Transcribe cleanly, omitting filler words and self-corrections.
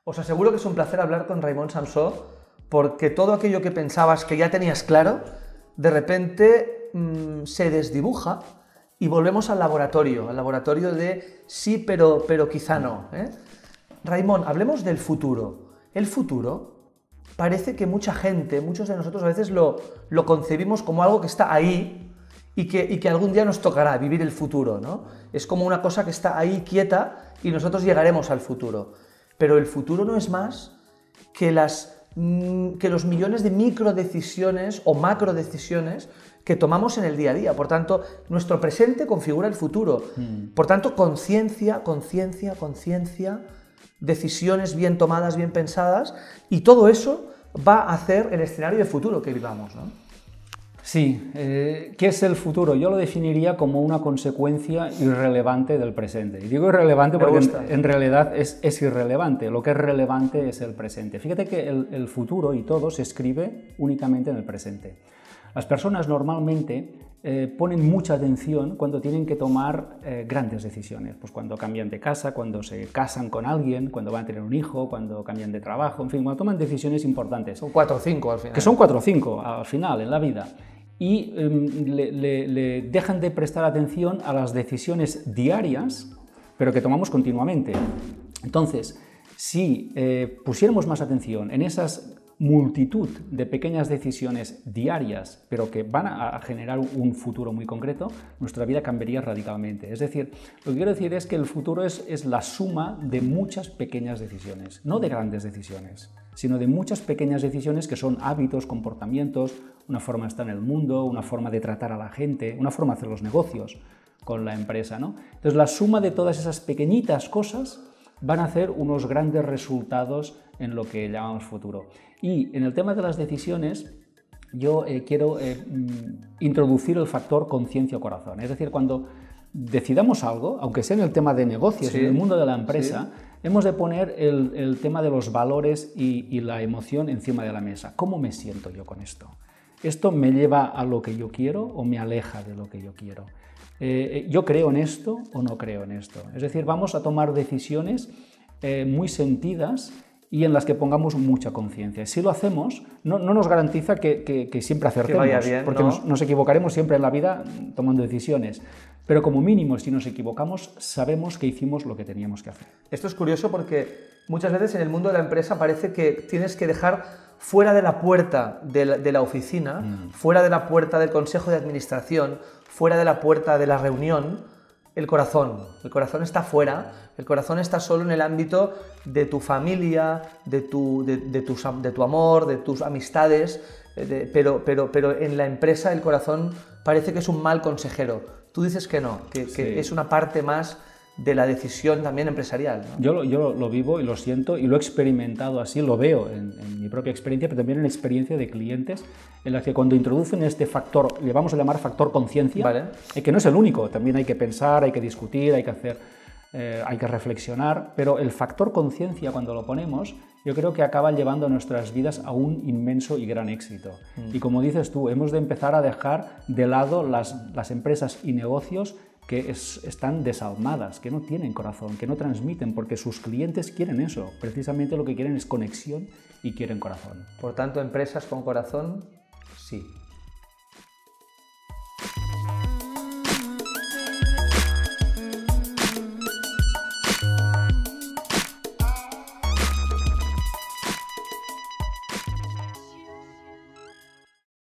Os aseguro que es un placer hablar con Raimon Samsó, porque todo aquello que pensabas que ya tenías claro, de repente se desdibuja y volvemos al laboratorio de sí, pero quizá no. Raimon, hablemos del futuro. El futuro parece que mucha gente, muchos de nosotros a veces lo concebimos como algo que está ahí y que algún día nos tocará vivir el futuro, ¿no? Es como una cosa que está ahí quieta y nosotros llegaremos al futuro. Pero el futuro no es más que los millones de microdecisiones o macrodecisiones que tomamos en el día a día. Por tanto, nuestro presente configura el futuro. Por tanto, conciencia, decisiones bien tomadas, bien pensadas, y todo eso va a hacer el escenario de futuro que vivamos, ¿no? Sí, ¿qué es el futuro? Yo lo definiría como una consecuencia irrelevante del presente. Y digo irrelevante porque en realidad es irrelevante. Lo que es relevante es el presente. Fíjate que el futuro y todo se escribe únicamente en el presente. Las personas normalmente ponen mucha atención cuando tienen que tomar grandes decisiones. Pues cuando cambian de casa, cuando se casan con alguien, cuando van a tener un hijo, cuando cambian de trabajo, en fin, cuando toman decisiones importantes. Son 4 o 5 al final. Que son 4 o 5 al final en la vida. Y le dejan de prestar atención a las decisiones diarias, pero que tomamos continuamente. Entonces, si pusiéramos más atención en esas multitud de pequeñas decisiones diarias, pero que van a generar un futuro muy concreto, nuestra vida cambiaría radicalmente. Es decir, lo que quiero decir es que el futuro es la suma de muchas pequeñas decisiones, no de grandes decisiones, sino de muchas pequeñas decisiones que son hábitos, comportamientos, una forma de estar en el mundo, una forma de tratar a la gente, una forma de hacer los negocios con la empresa, ¿no? Entonces, la suma de todas esas pequeñitas cosas van a hacer unos grandes resultados en lo que llamamos futuro. Y en el tema de las decisiones, yo quiero introducir el factor conciencia-corazón. Es decir, cuando decidamos algo, aunque sea en el tema de negocios, sí, en el mundo de la empresa, sí, hemos de poner el tema de los valores y la emoción encima de la mesa. ¿Cómo me siento yo con esto? ¿Esto me lleva a lo que yo quiero o me aleja de lo que yo quiero? ¿Yo creo en esto o no creo en esto? Es decir, vamos a tomar decisiones muy sentidas y en las que pongamos mucha conciencia. Si lo hacemos, no nos garantiza que siempre acertemos, que vaya bien, porque ¿no? nos equivocaremos siempre en la vida tomando decisiones. Pero como mínimo, si nos equivocamos, sabemos que hicimos lo que teníamos que hacer. Esto es curioso porque muchas veces en el mundo de la empresa parece que tienes que dejar fuera de la puerta de la oficina, fuera de la puerta del consejo de administración, fuera de la puerta de la reunión, el corazón. El corazón está fuera, el corazón está solo en el ámbito de tu familia, de tu amor, de tus amistades, pero en la empresa el corazón parece que es un mal consejero. Tú dices que no, que sí, es una parte más de la decisión también empresarial, ¿no? Yo lo vivo y lo siento y lo he experimentado así, lo veo en mi propia experiencia, pero también en la experiencia de clientes en las que cuando introducen este factor, le vamos a llamar factor conciencia, ¿vale? Que no es el único, también hay que pensar, hay que discutir, hay que reflexionar, pero el factor conciencia cuando lo ponemos, yo creo que acaba llevando nuestras vidas a un inmenso y gran éxito. Y como dices tú, hemos de empezar a dejar de lado las empresas y negocios que están desalmadas, que no tienen corazón, que no transmiten, porque sus clientes quieren eso. Precisamente lo que quieren es conexión y quieren corazón. Por tanto, empresas con corazón, sí.